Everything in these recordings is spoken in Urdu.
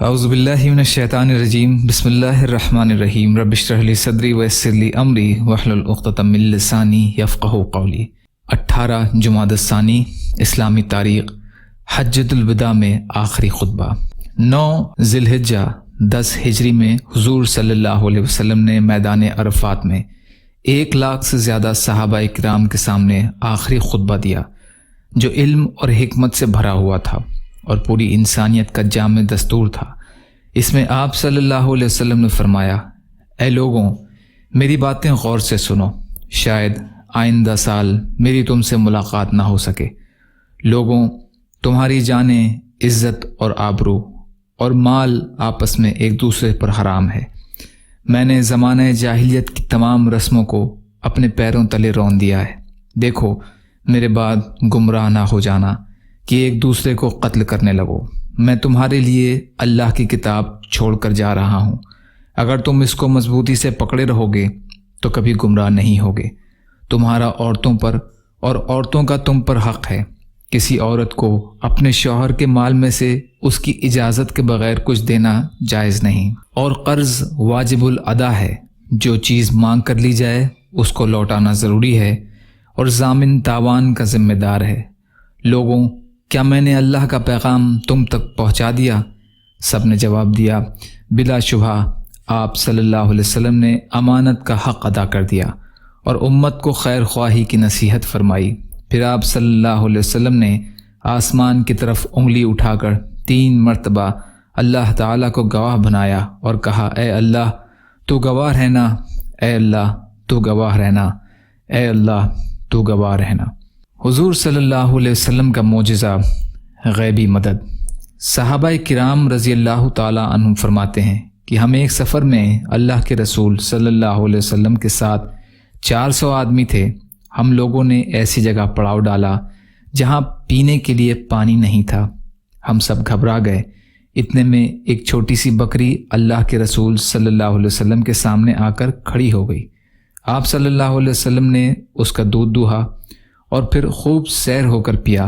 اعوذ باللہ من الشیطان الرجیم بسم اللہ الرحمن الرحیم رب اشرح لی صدری ویسر لی امری واحلل عقدۃ من لسانی یفقہوا قولی۔ 18 جمادی الثانی اسلامی تاریخ، حجۃ الوداع میں آخری خطبہ۔ 9 ذی الحجہ 10 ہجری میں حضور صلی اللہ علیہ وسلم نے میدان عرفات میں 1 لاکھ سے زیادہ صحابہ کرام کے سامنے آخری خطبہ دیا، جو علم اور حکمت سے بھرا ہوا تھا اور پوری انسانیت کا جامع دستور تھا۔ اس میں آپ صلی اللہ علیہ وسلم نے فرمایا، اے لوگوں، میری باتیں غور سے سنو، شاید آئندہ سال میری تم سے ملاقات نہ ہو سکے۔ لوگوں، تمہاری جانیں، عزت اور آبرو اور مال آپس میں ایک دوسرے پر حرام ہے۔ میں نے زمانہ جاہلیت کی تمام رسموں کو اپنے پیروں تلے رون دیا ہے۔ دیکھو، میرے بعد گمراہ نہ ہو جانا کہ ایک دوسرے کو قتل کرنے لگو۔ میں تمہارے لیے اللہ کی کتاب چھوڑ کر جا رہا ہوں، اگر تم اس کو مضبوطی سے پکڑے رہو گے تو کبھی گمراہ نہیں ہوگے۔ تمہارا عورتوں پر اور عورتوں کا تم پر حق ہے۔ کسی عورت کو اپنے شوہر کے مال میں سے اس کی اجازت کے بغیر کچھ دینا جائز نہیں، اور قرض واجب الادا ہے۔ جو چیز مانگ کر لی جائے اس کو لوٹانا ضروری ہے، اور ضامن تاوان کا ذمہ دار ہے۔ لوگوں، کیا میں نے اللہ کا پیغام تم تک پہنچا دیا؟ سب نے جواب دیا، بلا شبہ آپ صلی اللہ علیہ وسلم نے امانت کا حق ادا کر دیا اور امت کو خیر خواہی کی نصیحت فرمائی۔ پھر آپ صلی اللہ علیہ وسلم نے آسمان کی طرف انگلی اٹھا کر 3 مرتبہ اللہ تعالیٰ کو گواہ بنایا اور کہا، اے اللہ تو گواہ رہنا، اے اللہ تو گواہ رہنا، اے اللہ تو گواہ رہنا۔ حضور صلی اللہ علیہ وسلم کا معجزہ، غیبی مدد۔ صحابہ کرام رضی اللہ تعالیٰ عنہ فرماتے ہیں کہ ہم ایک سفر میں اللہ کے رسول صلی اللہ علیہ وسلم کے ساتھ 400 آدمی تھے۔ ہم لوگوں نے ایسی جگہ پڑاؤ ڈالا جہاں پینے کے لیے پانی نہیں تھا۔ ہم سب گھبرا گئے۔ اتنے میں ایک چھوٹی سی بکری اللہ کے رسول صلی اللہ علیہ وسلم کے سامنے آ کر کھڑی ہو گئی۔ آپ صلی اللہ علیہ وسلم نے اس کا دودھ دوہا اور پھر خوب سیر ہو کر پیا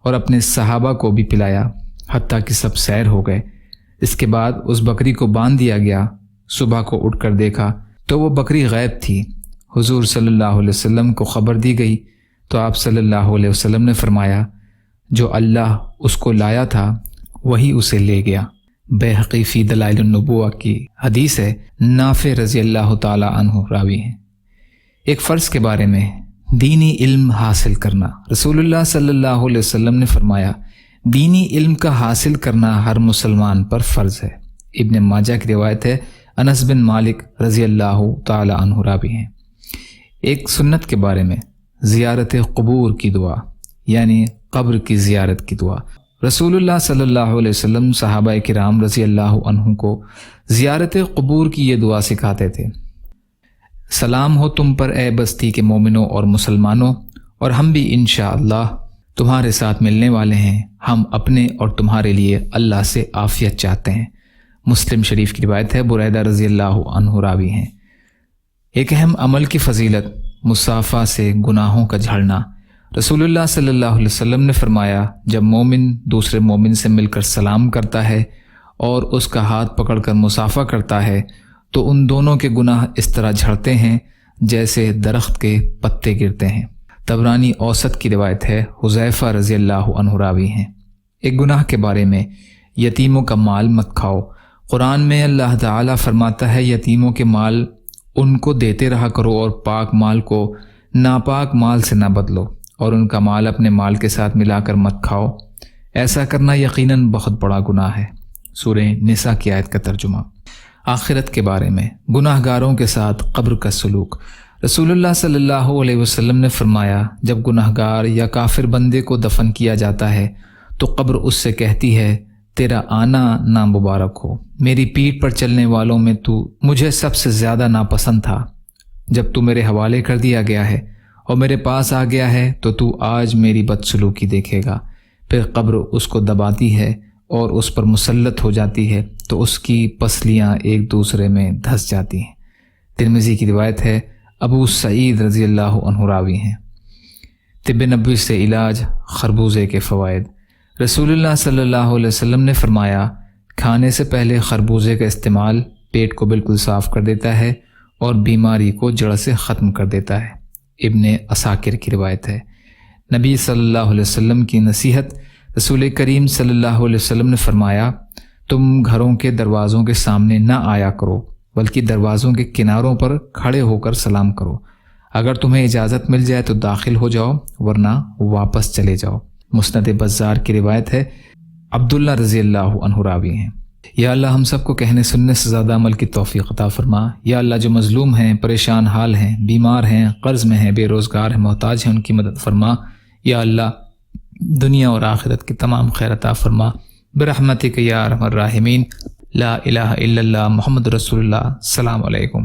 اور اپنے صحابہ کو بھی پلایا، حتیٰ کہ سب سیر ہو گئے۔ اس کے بعد اس بکری کو باندھ دیا گیا۔ صبح کو اٹھ کر دیکھا تو وہ بکری غائب تھی۔ حضور صلی اللہ علیہ وسلم کو خبر دی گئی تو آپ صلی اللہ علیہ وسلم نے فرمایا، جو اللہ اس کو لایا تھا وہی اسے لے گیا۔ بیہقی فی دلائل النبوہ کی حدیث ہے۔ نافع رضی اللہ تعالی عنہ راوی ہیں۔ ایک فرض کے بارے میں، دینی علم حاصل کرنا۔ رسول اللہ صلی اللہ علیہ وسلم نے فرمایا، دینی علم کا حاصل کرنا ہر مسلمان پر فرض ہے۔ ابن ماجہ کی روایت ہے، انس بن مالک رضی اللہ تعالی عنہ راوی ہیں۔ ایک سنت کے بارے میں، زیارت قبور کی دعا، یعنی قبر کی زیارت کی دعا۔ رسول اللہ صلی اللہ علیہ وسلم صحابہ کرام رضی اللہ عنہ کو زیارت قبور کی یہ دعا سکھاتے تھے، سلام ہو تم پر اے بستی کے مومنوں اور مسلمانوں، اور ہم بھی انشاءاللہ تمہارے ساتھ ملنے والے ہیں۔ ہم اپنے اور تمہارے لیے اللہ سے عافیت چاہتے ہیں۔ مسلم شریف کی روایت ہے، بریدہ رضی اللہ عنہ راوی ہیں۔ ایک اہم عمل کی فضیلت، مصافحہ سے گناہوں کا جھڑنا۔ رسول اللہ صلی اللہ علیہ وسلم نے فرمایا، جب مومن دوسرے مومن سے مل کر سلام کرتا ہے اور اس کا ہاتھ پکڑ کر مصافحہ کرتا ہے تو ان دونوں کے گناہ اس طرح جھڑتے ہیں جیسے درخت کے پتے گرتے ہیں۔ طبرانی اوسط کی روایت ہے، حذیفہ رضی اللہ عنہ راوی ہیں۔ ایک گناہ کے بارے میں، یتیموں کا مال مت کھاؤ۔ قرآن میں اللہ تعالیٰ فرماتا ہے، یتیموں کے مال ان کو دیتے رہا کرو اور پاک مال کو ناپاک مال سے نہ بدلو، اور ان کا مال اپنے مال کے ساتھ ملا کر مت کھاؤ۔ ایسا کرنا یقیناً بہت بڑا گناہ ہے۔ سورہ نساء کی آیت کا ترجمہ۔ آخرت کے بارے میں، گناہ گاروں کے ساتھ قبر کا سلوک۔ رسول اللہ صلی اللہ علیہ وسلم نے فرمایا، جب گناہ گار یا کافر بندے کو دفن کیا جاتا ہے تو قبر اس سے کہتی ہے، تیرا آنا نامبارک ہو، میری پیٹھ پر چلنے والوں میں تو مجھے سب سے زیادہ ناپسند تھا۔ جب تو میرے حوالے کر دیا گیا ہے اور میرے پاس آ گیا ہے تو آج میری بدسلوکی دیکھے گا۔ پھر قبر اس کو دباتی ہے اور اس پر مسلط ہو جاتی ہے تو اس کی پسلیاں ایک دوسرے میں دھس جاتی ہیں۔ ترمذی کی روایت ہے، ابو سعید رضی اللہ عنہ راوی ہیں۔ طب نبوی سے علاج، خربوزے کے فوائد۔ رسول اللہ صلی اللہ علیہ وسلم نے فرمایا، کھانے سے پہلے خربوزے کا استعمال پیٹ کو بالکل صاف کر دیتا ہے اور بیماری کو جڑ سے ختم کر دیتا ہے۔ ابن عساکر کی روایت ہے۔ نبی صلی اللہ علیہ وسلم کی نصیحت، رسول کریم صلی اللہ علیہ وسلم نے فرمایا، تم گھروں کے دروازوں کے سامنے نہ آیا کرو بلکہ دروازوں کے کناروں پر کھڑے ہو کر سلام کرو۔ اگر تمہیں اجازت مل جائے تو داخل ہو جاؤ ورنہ واپس چلے جاؤ۔ مسند بزار کی روایت ہے، عبداللہ رضی اللہ عنہ راوی ہیں۔ یا اللہ ہم سب کو کہنے سننے سے زیادہ عمل کی توفیق عطا فرما۔ یا اللہ جو مظلوم ہیں، پریشان حال ہیں، بیمار ہیں، قرض میں ہیں، بے روزگار ہیں، محتاج ہیں، ان کی مدد فرما۔ یا اللہ دنیا اور آخرت کی تمام خیر عطا فرما برحمتک یا ارحم الراحمین۔ لا الہ الا اللہ محمد رسول اللہ۔ السلام علیکم۔